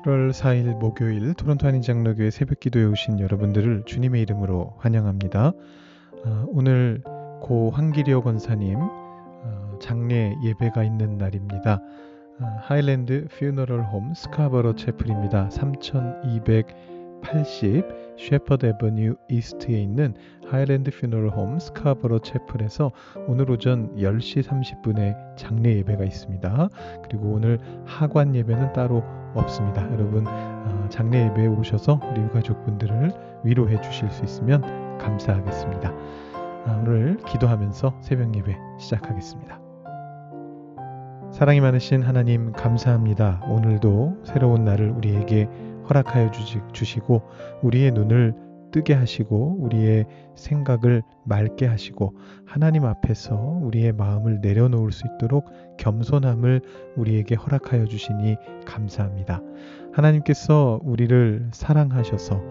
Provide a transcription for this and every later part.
7월 4일 목요일 토론토 한인장로교회 새벽기도에 오신 여러분들을 주님의 이름으로 환영합니다. 오늘 고 황기려 권사님 장례 예배가 있는 날입니다. 하일랜드 퓨너럴 홈 스카버러 채플입니다. 3280 셰퍼드 애버뉴 이스트에 있는 하일랜드 퓨너럴 홈 스카버러 채플에서 오늘 오전 10시 30분에 장례 예배가 있습니다. 그리고 오늘 하관 예배는 따로 없습니다. 여러분 장례 예배에 오셔서 우리 유가족분들을 위로해 주실 수 있으면 감사하겠습니다. 오늘 기도하면서 새벽 예배 시작하겠습니다. 사랑이 많으신 하나님 감사합니다. 오늘도 새로운 날을 우리에게 허락하여 주시고 우리의 눈을 뜨게 하시고 우리의 생각을 맑게 하시고 하나님 앞에서 우리의 마음을 내려놓을 수 있도록 겸손함을 우리에게 허락하여 주시니 감사합니다. 하나님께서 우리를 사랑하셔서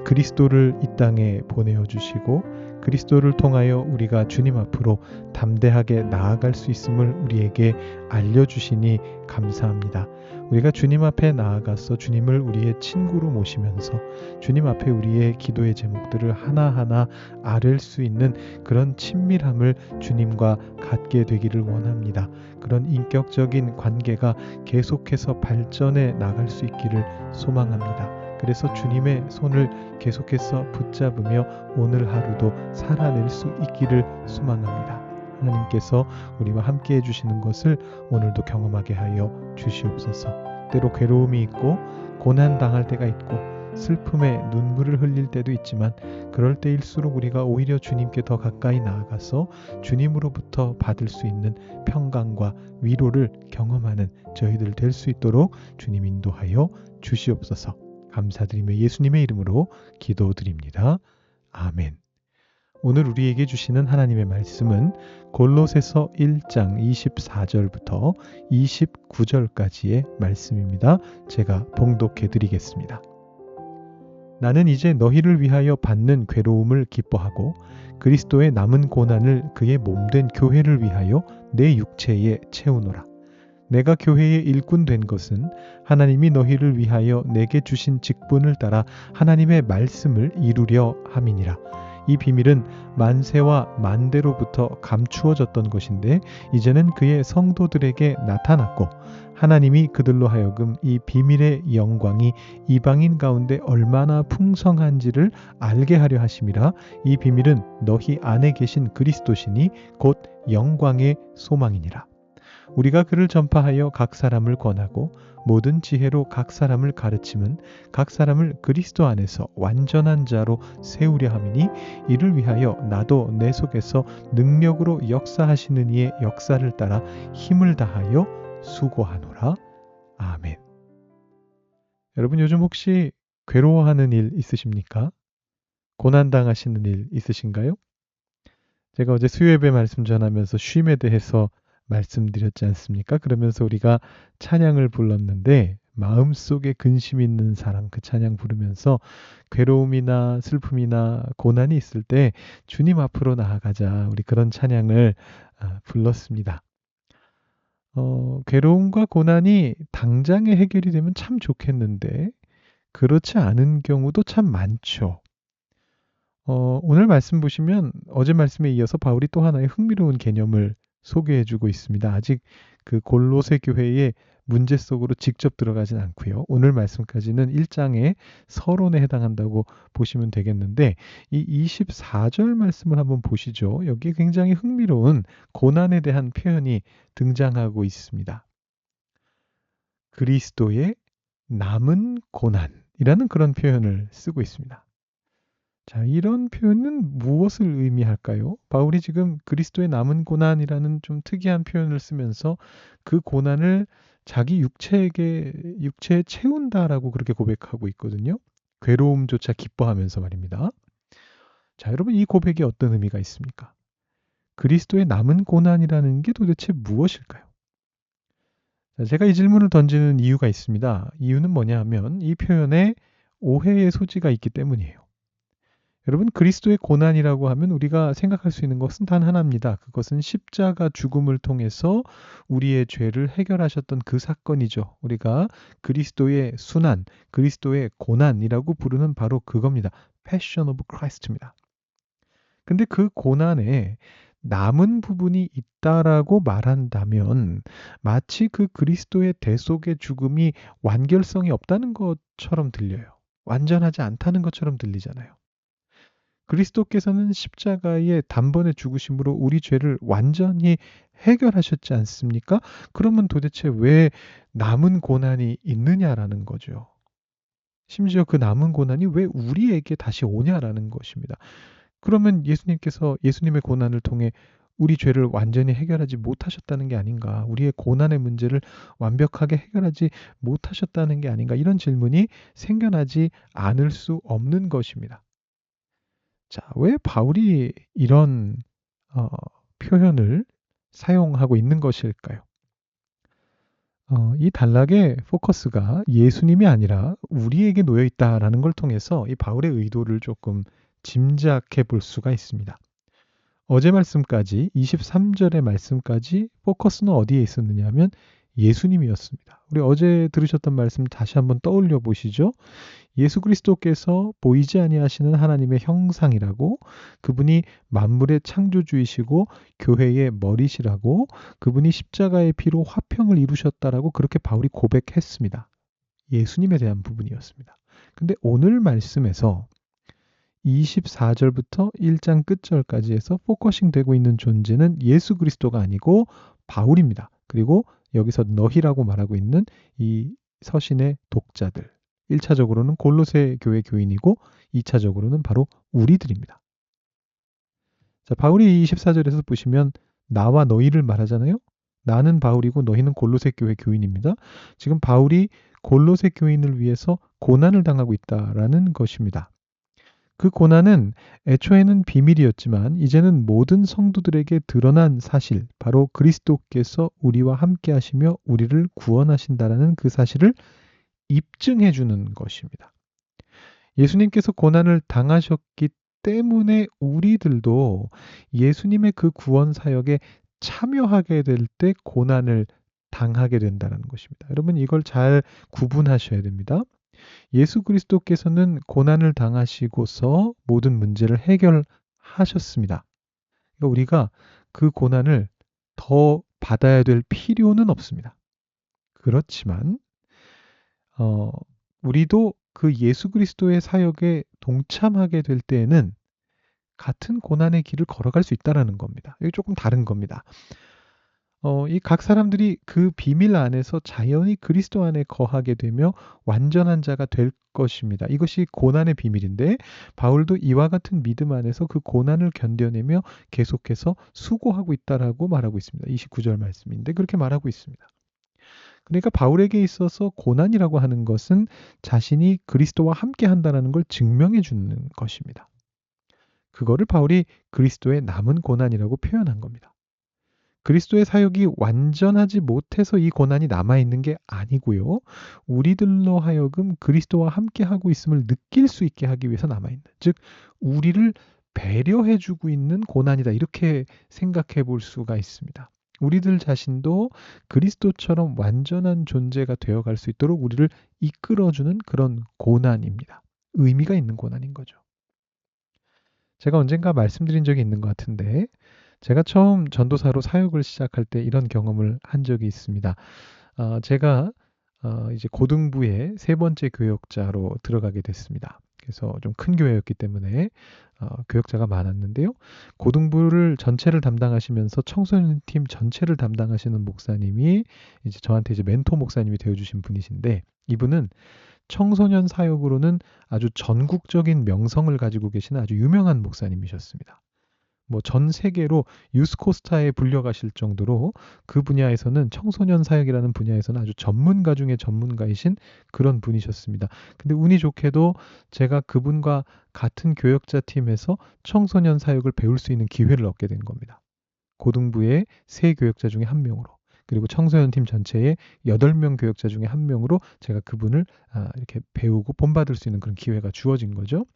그리스도를 이 땅에 보내어 주시고 그리스도를 통하여 우리가 주님 앞으로 담대하게 나아갈 수 있음을 우리에게 알려주시니 감사합니다. 우리가 주님 앞에 나아가서 주님을 우리의 친구로 모시면서 주님 앞에 우리의 기도의 제목들을 하나하나 아를 수 있는 그런 친밀함을 주님과 갖게 되기를 원합니다. 그런 인격적인 관계가 계속해서 발전해 나갈 수 있기를 소망합니다. 그래서 주님의 손을 계속해서 붙잡으며 오늘 하루도 살아낼 수 있기를 소망합니다. 하나님께서 우리와 함께 해주시는 것을 오늘도 경험하게 하여 주시옵소서. 때로 괴로움이 있고 고난당할 때가 있고 슬픔에 눈물을 흘릴 때도 있지만 그럴 때일수록 우리가 오히려 주님께 더 가까이 나아가서 주님으로부터 받을 수 있는 평강과 위로를 경험하는 저희들 될 수 있도록 주님 인도하여 주시옵소서. 감사드리며 예수님의 이름으로 기도드립니다. 아멘. 오늘 우리에게 주시는 하나님의 말씀은 골로새서 1장 24절부터 29절까지의 말씀입니다. 제가 봉독해 드리겠습니다. 나는 이제 너희를 위하여 받는 괴로움을 기뻐하고 그리스도의 남은 고난을 그의 몸된 교회를 위하여 내 육체에 채우노라. 내가 교회의 일꾼 된 것은 하나님이 너희를 위하여 내게 주신 직분을 따라 하나님의 말씀을 이루려 함이니라. 이 비밀은 만세와 만대로부터 감추어졌던 것인데 이제는 그의 성도들에게 나타났고 하나님이 그들로 하여금 이 비밀의 영광이 이방인 가운데 얼마나 풍성한지를 알게 하려 하심이라. 이 비밀은 너희 안에 계신 그리스도시니 곧 영광의 소망이니라. 우리가 그를 전파하여 각 사람을 권하고 모든 지혜로 각 사람을 가르침은 각 사람을 그리스도 안에서 완전한 자로 세우려 함이니 이를 위하여 나도 내 속에서 능력으로 역사하시는 이의 역사를 따라 힘을 다하여 수고하노라. 아멘. 여러분 요즘 혹시 괴로워하는 일 있으십니까? 고난당하시는 일 있으신가요? 제가 어제 수요예배 말씀 전하면서 쉼에 대해서 말씀드렸지 않습니까? 그러면서 우리가 찬양을 불렀는데 마음속에 근심 있는 사람 그 찬양 부르면서 괴로움이나 슬픔이나 고난이 있을 때 주님 앞으로 나아가자 우리 그런 찬양을 불렀습니다. 괴로움과 고난이 당장에 해결이 되면 참 좋겠는데 그렇지 않은 경우도 참 많죠. 오늘 말씀 보시면 어제 말씀에 이어서 바울이 또 하나의 흥미로운 개념을 소개해주고 있습니다. 아직 그 골로새 교회의 문제 속으로 직접 들어가진 않고요. 오늘 말씀까지는 1장의 서론에 해당한다고 보시면 되겠는데 이 24절 말씀을 한번 보시죠. 여기 굉장히 흥미로운 고난에 대한 표현이 등장하고 있습니다. 그리스도의 남은 고난이라는 그런 표현을 쓰고 있습니다. 자, 이런 표현은 무엇을 의미할까요? 바울이 지금 그리스도의 남은 고난이라는 좀 특이한 표현을 쓰면서 그 고난을 자기 육체에 채운다라고 그렇게 고백하고 있거든요. 괴로움조차 기뻐하면서 말입니다. 자, 여러분 이 고백이 어떤 의미가 있습니까? 그리스도의 남은 고난이라는 게 도대체 무엇일까요? 자, 제가 이 질문을 던지는 이유가 있습니다. 이유는 뭐냐 하면 이 표현에 오해의 소지가 있기 때문이에요. 여러분, 그리스도의 고난이라고 하면 우리가 생각할 수 있는 것은 단 하나입니다. 그것은 십자가 죽음을 통해서 우리의 죄를 해결하셨던 그 사건이죠. 우리가 그리스도의 순환, 그리스도의 고난이라고 부르는 바로 그겁니다. Passion of Christ입니다. 근데 그 고난에 남은 부분이 있다라고 말한다면 마치 그 그리스도의 대속의 죽음이 완결성이 없다는 것처럼 들려요. 완전하지 않다는 것처럼 들리잖아요. 그리스도께서는 십자가의 단번에 죽으심으로 우리 죄를 완전히 해결하셨지 않습니까? 그러면 도대체 왜 남은 고난이 있느냐라는 거죠. 심지어 그 남은 고난이 왜 우리에게 다시 오냐라는 것입니다. 그러면 예수님께서 예수님의 고난을 통해 우리 죄를 완전히 해결하지 못하셨다는 게 아닌가? 우리의 고난의 문제를 완벽하게 해결하지 못하셨다는 게 아닌가? 이런 질문이 생겨나지 않을 수 없는 것입니다. 자, 왜 바울이 이런 표현을 사용하고 있는 것일까요? 이 단락의 포커스가 예수님이 아니라 우리에게 놓여 있다라는 걸 통해서 이 바울의 의도를 조금 짐작해 볼 수가 있습니다. 어제 말씀까지 23절의 말씀까지 포커스는 어디에 있었느냐 하면 예수님이었습니다. 우리 어제 들으셨던 말씀 다시 한번 떠올려 보시죠. 예수 그리스도께서 보이지 아니하시는 하나님의 형상이라고, 그분이 만물의 창조주이시고 교회의 머리시라고, 그분이 십자가의 피로 화평을 이루셨다라고 그렇게 바울이 고백했습니다. 예수님에 대한 부분이었습니다. 근데 오늘 말씀에서 24절부터 1장 끝절까지 해서 포커싱 되고 있는 존재는 예수 그리스도가 아니고 바울입니다. 그리고 여기서 너희라고 말하고 있는 이 서신의 독자들. 1차적으로는 골로새 교회 교인이고 2차적으로는 바로 우리들입니다. 자, 바울이 24절에서 보시면 나와 너희를 말하잖아요. 나는 바울이고 너희는 골로새 교회 교인입니다. 지금 바울이 골로새 교인을 위해서 고난을 당하고 있다라는 것입니다. 그 고난은 애초에는 비밀이었지만 이제는 모든 성도들에게 드러난 사실, 바로 그리스도께서 우리와 함께 하시며 우리를 구원하신다라는 그 사실을 입증해 주는 것입니다. 예수님께서 고난을 당하셨기 때문에 우리들도 예수님의 그 구원 사역에 참여하게 될 때 고난을 당하게 된다는 것입니다. 여러분, 이걸 잘 구분하셔야 됩니다. 예수 그리스도께서는 고난을 당하시고서 모든 문제를 해결하셨습니다. 그러니까 우리가 그 고난을 더 받아야 될 필요는 없습니다. 그렇지만 우리도 그 예수 그리스도의 사역에 동참하게 될 때에는 같은 고난의 길을 걸어갈 수 있다는 겁니다. 이게 조금 다른 겁니다. 이 각 사람들이 그 비밀 안에서 자연히 그리스도 안에 거하게 되며 완전한 자가 될 것입니다. 이것이 고난의 비밀인데 바울도 이와 같은 믿음 안에서 그 고난을 견뎌내며 계속해서 수고하고 있다라고 말하고 있습니다. 29절 말씀인데 그렇게 말하고 있습니다. 그러니까 바울에게 있어서 고난이라고 하는 것은 자신이 그리스도와 함께 한다는 걸 증명해 주는 것입니다. 그거를 바울이 그리스도의 남은 고난이라고 표현한 겁니다. 그리스도의 사역이 완전하지 못해서 이 고난이 남아있는 게 아니고요. 우리들로 하여금 그리스도와 함께 하고 있음을 느낄 수 있게 하기 위해서 남아있는, 즉 우리를 배려해주고 있는 고난이다, 이렇게 생각해 볼 수가 있습니다. 우리들 자신도 그리스도처럼 완전한 존재가 되어갈 수 있도록 우리를 이끌어주는 그런 고난입니다. 의미가 있는 고난인 거죠. 제가 언젠가 말씀드린 적이 있는 것 같은데 제가 처음 전도사로 사역을 시작할 때 이런 경험을 한 적이 있습니다. 제가 이제 고등부의 세 번째 교역자로 들어가게 됐습니다. 그래서 좀 큰 교회였기 때문에 교역자가 많았는데요. 고등부를 전체를 담당하시면서 청소년팀 전체를 담당하시는 목사님이 이제 저한테 이제 멘토 목사님이 되어주신 분이신데, 이분은 청소년 사역으로는 아주 전국적인 명성을 가지고 계시는 아주 유명한 목사님이셨습니다. 뭐 전 세계로 유스코스타에 불려가실 정도로 그 분야에서는, 청소년 사역이라는 분야에서는 아주 전문가 중에 전문가이신 그런 분이셨습니다. 근데 운이 좋게도 제가 그분과 같은 교역자 팀에서 청소년 사역을 배울 수 있는 기회를 얻게 된 겁니다. 고등부의 세 교역자 중에 한 명으로, 그리고 청소년 팀 전체의 8명 교역자 중에 한 명으로 제가 그분을 이렇게 배우고 본받을 수 있는 그런 기회가 주어진 거죠.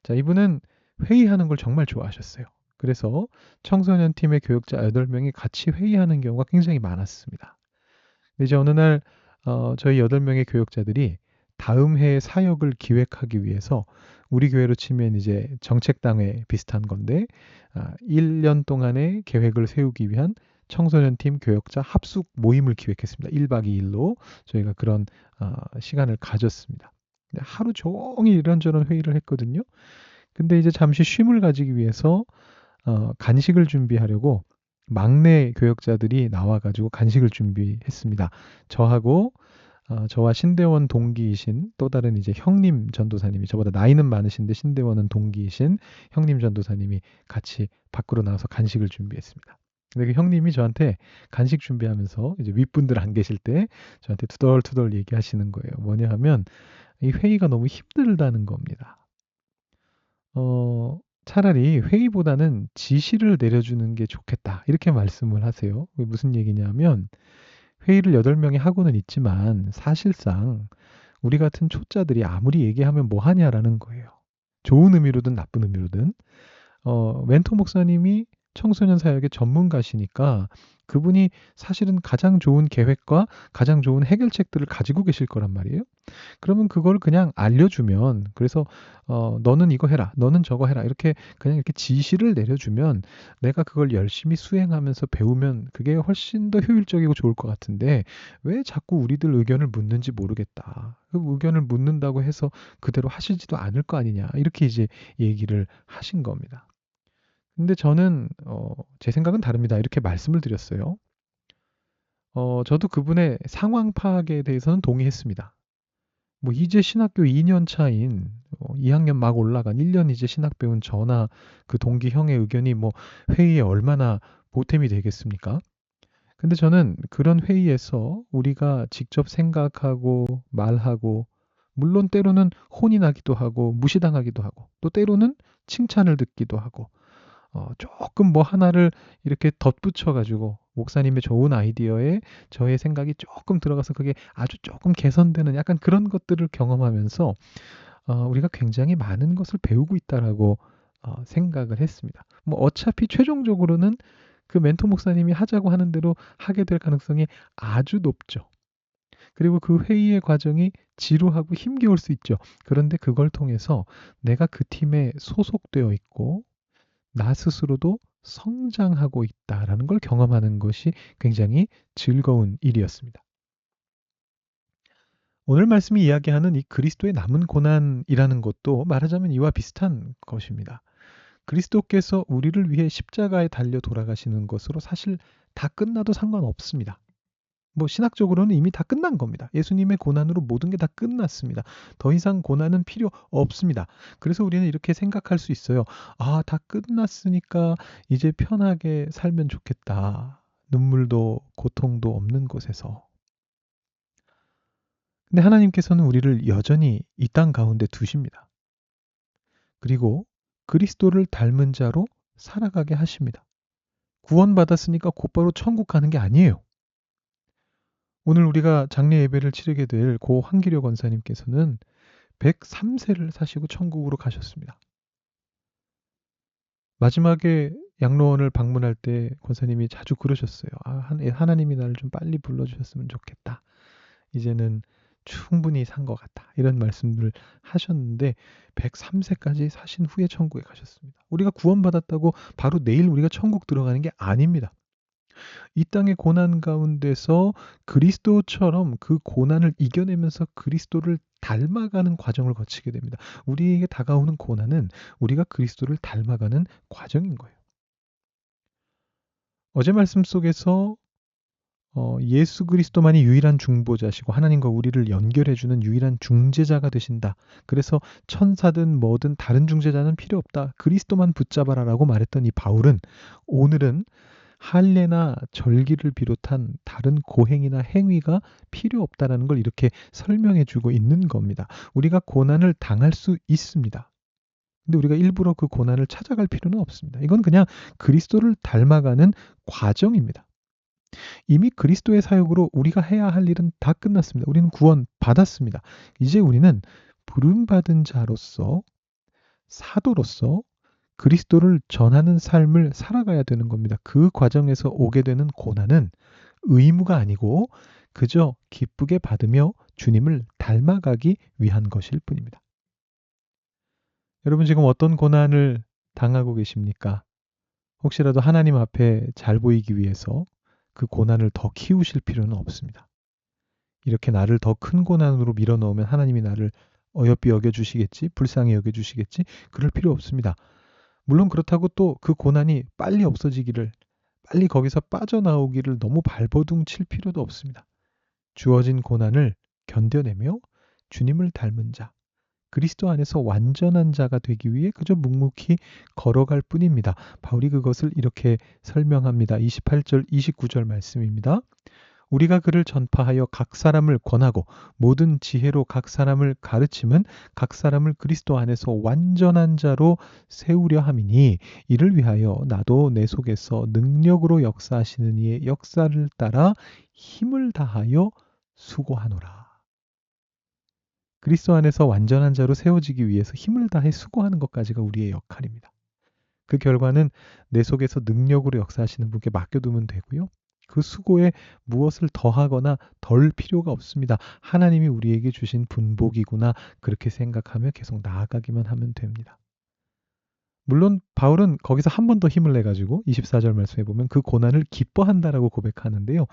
자, 이분은 회의하는 걸 정말 좋아하셨어요. 그래서 청소년 팀의 교육자 8명이 같이 회의하는 경우가 굉장히 많았습니다. 근데 이제 어느 날 저희 8명의 교육자들이 다음 해의 사역을 기획하기 위해서 우리 교회로 치면 이제 정책당회 비슷한 건데 1년 동안의 계획을 세우기 위한 청소년 팀 교육자 합숙 모임을 기획했습니다. 1박 2일로 저희가 그런 시간을 가졌습니다. 근데 하루 종일 이런저런 회의를 했거든요. 근데 이제 잠시 쉼을 가지기 위해서 간식을 준비하려고 막내 교역자들이 나와가지고 간식을 준비했습니다. 저하고 저와 신대원 동기이신 또 다른 이제 형님 전도사님이, 저보다 나이는 많으신데 신대원은 동기이신 형님 전도사님이 같이 밖으로 나와서 간식을 준비했습니다. 근데 그 형님이 저한테 간식 준비하면서 이제 윗분들 안 계실 때 저한테 투덜투덜 얘기하시는 거예요. 뭐냐 하면 이 회의가 너무 힘들다는 겁니다. 차라리 회의보다는 지시를 내려주는 게 좋겠다. 이렇게 말씀을 하세요. 그게 무슨 얘기냐면 회의를 8명이 하고는 있지만 사실상 우리 같은 초짜들이 아무리 얘기하면 뭐 하냐라는 거예요. 좋은 의미로든 나쁜 의미로든. 멘토 목사님이 청소년 사역의 전문가시니까 그분이 사실은 가장 좋은 계획과 가장 좋은 해결책들을 가지고 계실 거란 말이에요. 그러면 그걸 그냥 알려주면, 그래서 너는 이거 해라, 너는 저거 해라, 이렇게 그냥 이렇게 지시를 내려주면 내가 그걸 열심히 수행하면서 배우면 그게 훨씬 더 효율적이고 좋을 것 같은데 왜 자꾸 우리들 의견을 묻는지 모르겠다. 그 의견을 묻는다고 해서 그대로 하시지도 않을 거 아니냐, 이렇게 이제 얘기를 하신 겁니다. 근데 저는 제 생각은 다릅니다. 이렇게 말씀을 드렸어요. 저도 그분의 상황 파악에 대해서는 동의했습니다. 뭐 이제 신학교 2년 차인 2학년 막 올라간 1년 이제 신학 배운 저나 그 동기 형의 의견이 뭐 회의에 얼마나 보탬이 되겠습니까? 근데 저는 그런 회의에서 우리가 직접 생각하고 말하고, 물론 때로는 혼이 나기도 하고 무시당하기도 하고 또 때로는 칭찬을 듣기도 하고 조금 뭐 하나를 이렇게 덧붙여 가지고 목사님의 좋은 아이디어에 저의 생각이 조금 들어가서 그게 아주 조금 개선되는 약간 그런 것들을 경험하면서 우리가 굉장히 많은 것을 배우고 있다라고 생각을 했습니다. 뭐 어차피 최종적으로는 그 멘토 목사님이 하자고 하는 대로 하게 될 가능성이 아주 높죠. 그리고 그 회의의 과정이 지루하고 힘겨울 수 있죠. 그런데 그걸 통해서 내가 그 팀에 소속되어 있고 나 스스로도 성장하고 있다라는 걸 경험하는 것이 굉장히 즐거운 일이었습니다. 오늘 말씀이 이야기하는 이 그리스도의 남은 고난이라는 것도 말하자면 이와 비슷한 것입니다. 그리스도께서 우리를 위해 십자가에 달려 돌아가시는 것으로 사실 다 끝나도 상관없습니다. 뭐 신학적으로는 이미 다 끝난 겁니다. 예수님의 고난으로 모든 게 다 끝났습니다. 더 이상 고난은 필요 없습니다. 그래서 우리는 이렇게 생각할 수 있어요. 다 끝났으니까 이제 편하게 살면 좋겠다. 눈물도 고통도 없는 곳에서. 근데 하나님께서는 우리를 여전히 이 땅 가운데 두십니다. 그리고 그리스도를 닮은 자로 살아가게 하십니다. 구원받았으니까 곧바로 천국 가는 게 아니에요. 오늘 우리가 장례 예배를 치르게 될 고 황기려 권사님께서는 103세를 사시고 천국으로 가셨습니다. 마지막에 양로원을 방문할 때 권사님이 자주 그러셨어요. 하나님이 나를 좀 빨리 불러주셨으면 좋겠다. 이제는 충분히 산 것 같다. 이런 말씀을 하셨는데 103세까지 사신 후에 천국에 가셨습니다. 우리가 구원받았다고 바로 내일 우리가 천국 들어가는 게 아닙니다. 이 땅의 고난 가운데서 그리스도처럼 그 고난을 이겨내면서 그리스도를 닮아가는 과정을 거치게 됩니다. 우리에게 다가오는 고난은 우리가 그리스도를 닮아가는 과정인 거예요. 어제 말씀 속에서 예수 그리스도만이 유일한 중보자시고 하나님과 우리를 연결해주는 유일한 중재자가 되신다. 그래서 천사든 뭐든 다른 중재자는 필요 없다. 그리스도만 붙잡아라라고 말했던 이 바울은 오늘은 할례나 절기를 비롯한 다른 고행이나 행위가 필요 없다라는 걸 이렇게 설명해 주고 있는 겁니다. 우리가 고난을 당할 수 있습니다. 근데 우리가 일부러 그 고난을 찾아갈 필요는 없습니다. 이건 그냥 그리스도를 닮아가는 과정입니다. 이미 그리스도의 사역으로 우리가 해야 할 일은 다 끝났습니다. 우리는 구원 받았습니다. 이제 우리는 부름받은 자로서, 사도로서 그리스도를 전하는 삶을 살아가야 되는 겁니다. 그 과정에서 오게 되는 고난은 의무가 아니고 그저 기쁘게 받으며 주님을 닮아가기 위한 것일 뿐입니다. 여러분 지금 어떤 고난을 당하고 계십니까? 혹시라도 하나님 앞에 잘 보이기 위해서 그 고난을 더 키우실 필요는 없습니다. 이렇게 나를 더 큰 고난으로 밀어넣으면 하나님이 나를 어여삐 여겨주시겠지? 불쌍히 여겨주시겠지? 그럴 필요 없습니다. 물론 그렇다고 또 그 고난이 빨리 없어지기를, 빨리 거기서 빠져나오기를 너무 발버둥 칠 필요도 없습니다. 주어진 고난을 견뎌내며 주님을 닮은 자, 그리스도 안에서 완전한 자가 되기 위해 그저 묵묵히 걸어갈 뿐입니다. 바울이 그것을 이렇게 설명합니다. 28절, 29절 말씀입니다. 우리가 그를 전파하여 각 사람을 권하고 모든 지혜로 각 사람을 가르침은 각 사람을 그리스도 안에서 완전한 자로 세우려 함이니 이를 위하여 나도 내 속에서 능력으로 역사하시는 이의 역사를 따라 힘을 다하여 수고하노라. 그리스도 안에서 완전한 자로 세워지기 위해서 힘을 다해 수고하는 것까지가 우리의 역할입니다. 그 결과는 내 속에서 능력으로 역사하시는 분께 맡겨두면 되고요. 그 수고에 무엇을 더하거나 덜 필요가 없습니다. 하나님이 우리에게 주신 분복이구나 그렇게 생각하며 계속 나아가기만 하면 됩니다. 물론 바울은 거기서 한 번 더 힘을 내가지고 24절 말씀에 보면 그 고난을 기뻐한다라고 고백하는데요.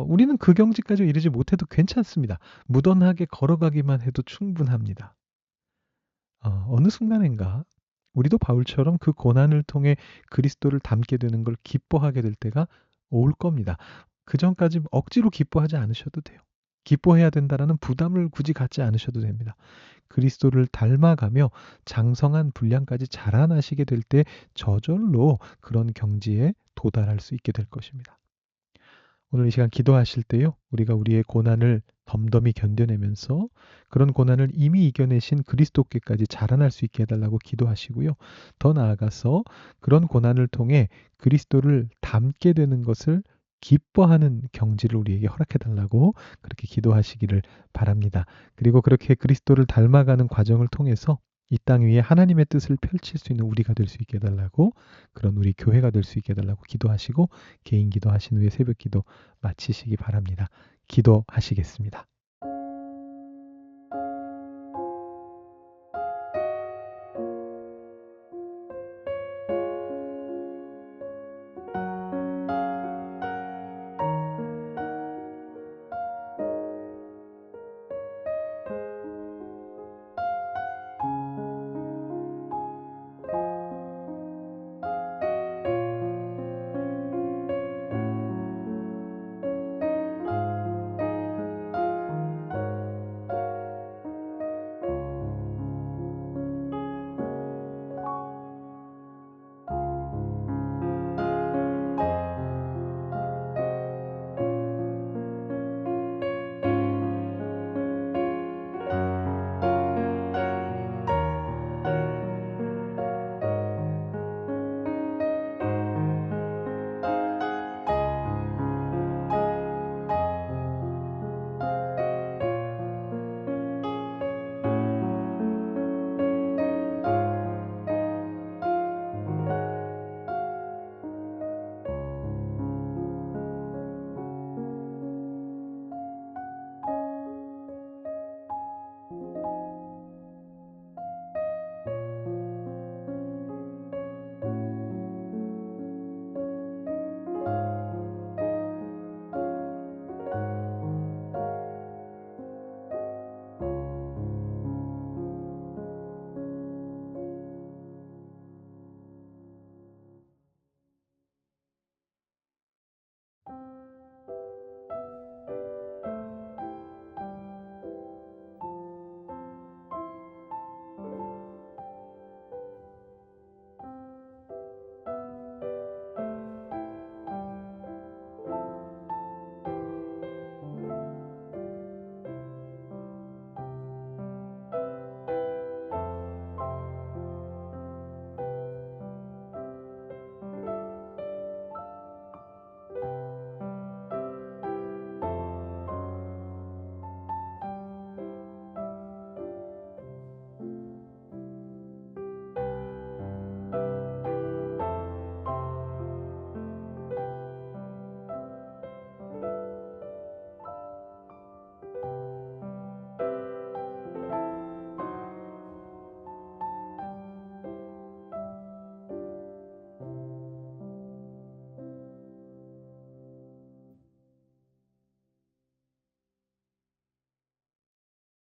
우리는 그 경지까지 이르지 못해도 괜찮습니다. 무던하게 걸어가기만 해도 충분합니다. 어느 순간인가 우리도 바울처럼 그 고난을 통해 그리스도를 닮게 되는 걸 기뻐하게 될 때가 올 겁니다. 그 전까지 억지로 기뻐하지 않으셔도 돼요. 기뻐해야 된다라는 부담을 굳이 갖지 않으셔도 됩니다. 그리스도를 닮아가며 장성한 분량까지 자라나시게 될 때 저절로 그런 경지에 도달할 수 있게 될 것입니다. 오늘 이 시간 기도하실 때요. 우리가 우리의 고난을 덤덤히 견뎌내면서 그런 고난을 이미 이겨내신 그리스도께까지 자라날 수 있게 해달라고 기도하시고요. 더 나아가서 그런 고난을 통해 그리스도를 닮게 되는 것을 기뻐하는 경지를 우리에게 허락해달라고 그렇게 기도하시기를 바랍니다. 그리고 그렇게 그리스도를 닮아가는 과정을 통해서 이 땅 위에 하나님의 뜻을 펼칠 수 있는 우리가 될 수 있게 해달라고 그런 우리 교회가 될 수 있게 해달라고 기도하시고 개인 기도하신 후에 새벽 기도 마치시기 바랍니다. 기도하시겠습니다.